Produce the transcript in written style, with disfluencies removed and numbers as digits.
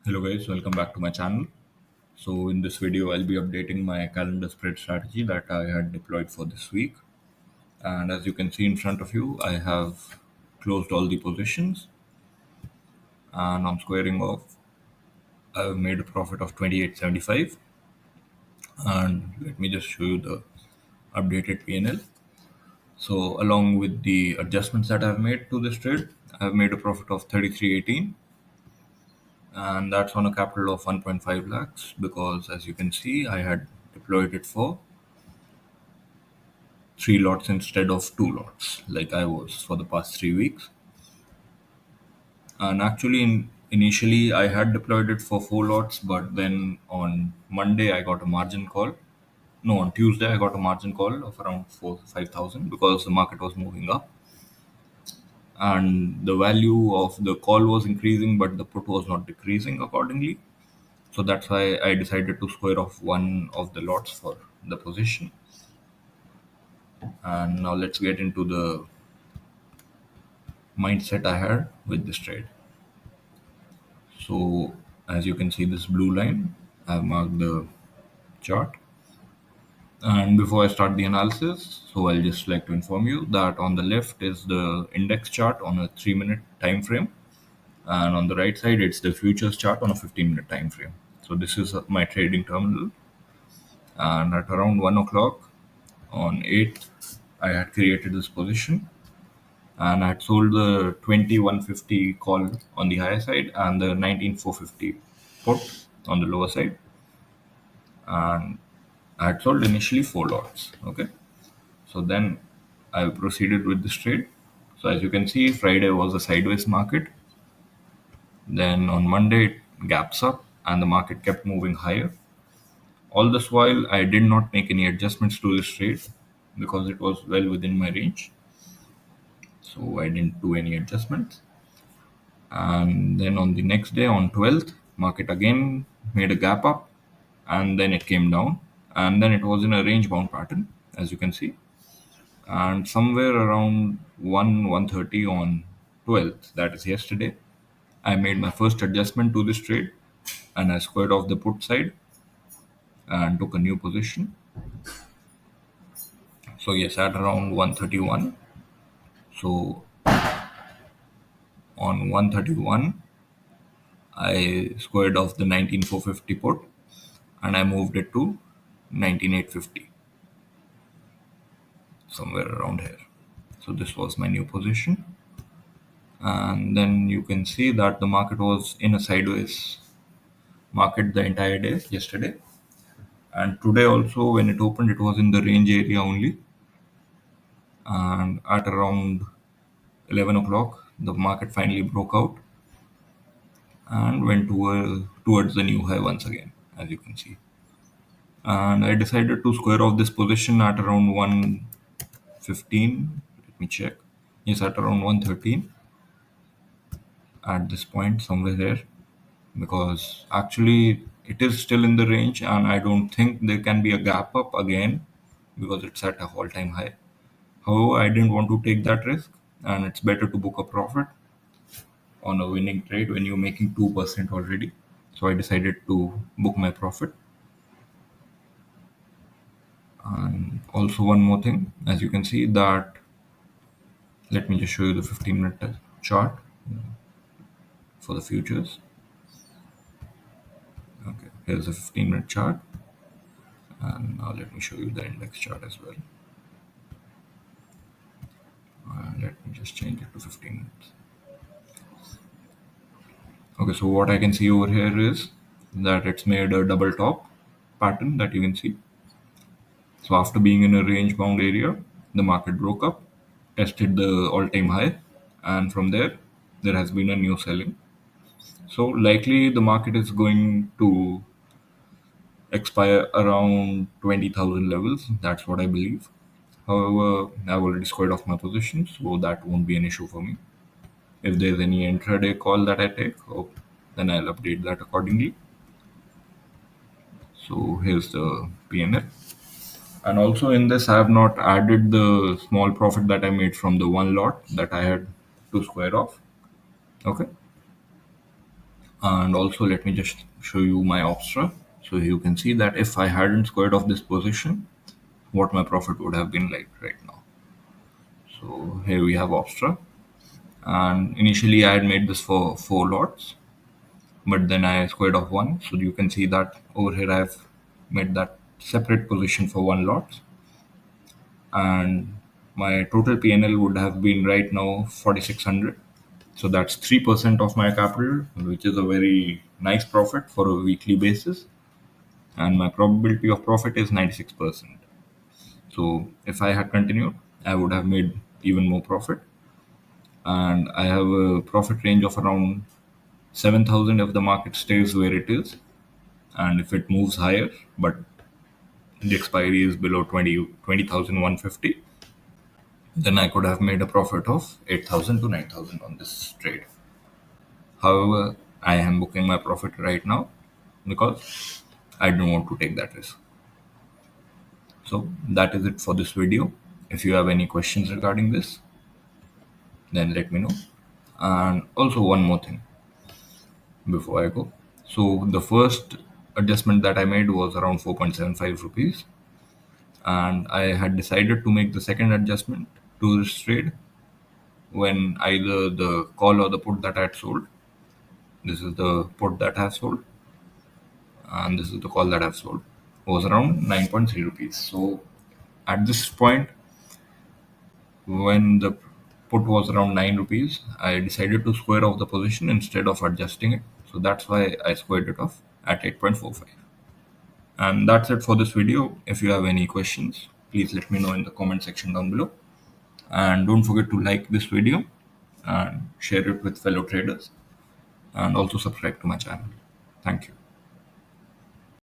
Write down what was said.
Hello guys, welcome back to my channel. So in this video, I'll be updating my calendar spread strategy that I had deployed for this week. And as you can see in front of you, I have closed all the positions and on squaring off, I've made a profit of 28.75. And let me just show you the updated P&L. So along with the adjustments that I've made to this trade, I've made a profit of 33.18, and that's on a capital of 1.5 lakhs because as you can see, I had deployed it for 3 lots instead of 2 lots, like I was for the past 3 weeks. And actually, initially, I had deployed it for 4 lots, but then on Monday, I got a margin call. No, on Tuesday, I got a margin call of around 5,000 because the market was moving up and the value of the call was increasing, but the put was not decreasing accordingly. So that's why I decided to square off one of the lots for the position. And now let's get into the mindset I had with this trade. So as you can see this blue line, I've marked the chart. And before I start the analysis, so I'll just like to inform you that on the left is the index chart on a 3-minute time frame, and on the right side it's the futures chart on a 15-minute time frame. So this is my trading terminal, and at around 1 o'clock on 8th, I had created this position and I had sold the 2150 call on the higher side and the 19450 put on the lower side, and I had sold initially 4 lots. Okay, so then I proceeded with this trade. So as you can see, Friday was a sideways market. Then on Monday it gaps up and the market kept moving higher. All this while I did not make any adjustments to this trade because it was well within my range. So I didn't do any adjustments. And then on the next day, on 12th, market again made a gap up and then it came down, and then it was in a range bound pattern, as you can see. And somewhere around 1:30 on 12th, that is yesterday, I made my first adjustment to this trade and I squared off the put side and took a new position. So yes, at around 1:31. So on 1:31, I squared off the 19450 put and I moved it to 19850, somewhere around here. So this was my new position. And then you can see that the market was in a sideways market the entire day yesterday. And today also, when it opened, it was in the range area only. And at around 11 o'clock, the market finally broke out and went towards the new high once again, as you can see. And I decided to square off this position at around 1:15. Let me check. Yes, at around 1:13 at this point, somewhere here, because actually it is still in the range and I don't think there can be a gap up again because it's at a all-time high. However, I didn't want to take that risk, and it's better to book a profit on a winning trade when you're making 2% already. So I decided to book my profit. And also one more thing, as you can see that, let me just show you the 15-minute chart for the futures. Okay, here's a 15-minute chart, and now let me show you the index chart as well. Let me just change it to 15 minutes. Okay, so what I can see over here is that it's made a double top pattern that you can see. So after being in a range bound area, the market broke up, tested the all-time high, and from there has been a new selling. So likely the market is going to expire around 20,000 levels. That's what I believe. However, I've already squared off my position, so that won't be an issue for me. If there's any intraday call that I take, then I'll update that accordingly. So here's the P&L. And also in this, I have not added the small profit that I made from the one lot that I had to square off. Okay. And also let me just show you my Opstra. So you can see that if I hadn't squared off this position, what my profit would have been like right now. So here we have Opstra, and initially I had made this for 4 lots, but then I squared off one. So you can see that over here I've made that separate position for 1 lot, and my total PNL would have been right now 4600. So that's 3% of my capital, which is a very nice profit for a weekly basis. And my probability of profit is 96%. So if I had continued, I would have made even more profit. And I have a profit range of around 7,000 if the market stays where it is, and if it moves higher, but the expiry is below 20,150, then I could have made a profit of 8,000 to 9,000 on this trade. However, I am booking my profit right now because I don't want to take that risk. So that is it for this video. If you have any questions regarding this, then let me know. And also one more thing before I go. So the first adjustment that I made was around 4.75 rupees, and I had decided to make the second adjustment to this trade when either the call or the put that I had sold. This is the put that I have sold, and this is the call that I've sold, was around 9.3 rupees. So at this point, when the put was around 9 rupees, I decided to square off the position instead of adjusting it. So that's why I squared it off at 8.45. And that's it for this video. If you have any questions, please let me know in the comment section down below. And don't forget to like this video and share it with fellow traders, and also subscribe to my channel. Thank you.